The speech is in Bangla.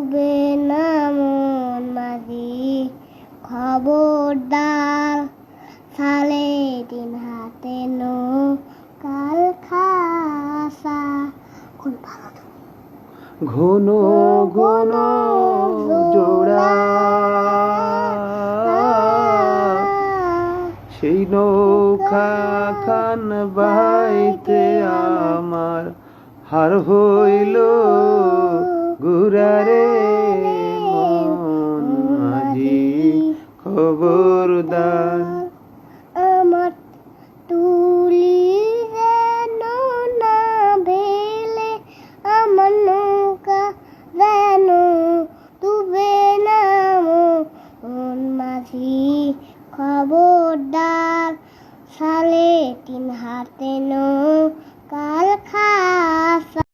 ডুবে না মন মাঝি খবরদার সালে তিন হাতে কাল খাসা ঘন ঘন জোড়া সেই নৌকা খান বাইতে আমার হার হইল গুরারে মন মাঝি খবরদার আমার তুলি যেন না ভেলে আমার নৌকা যেন ডুবে না মন মাঝি খবরদার সালে তিন হাতে কাল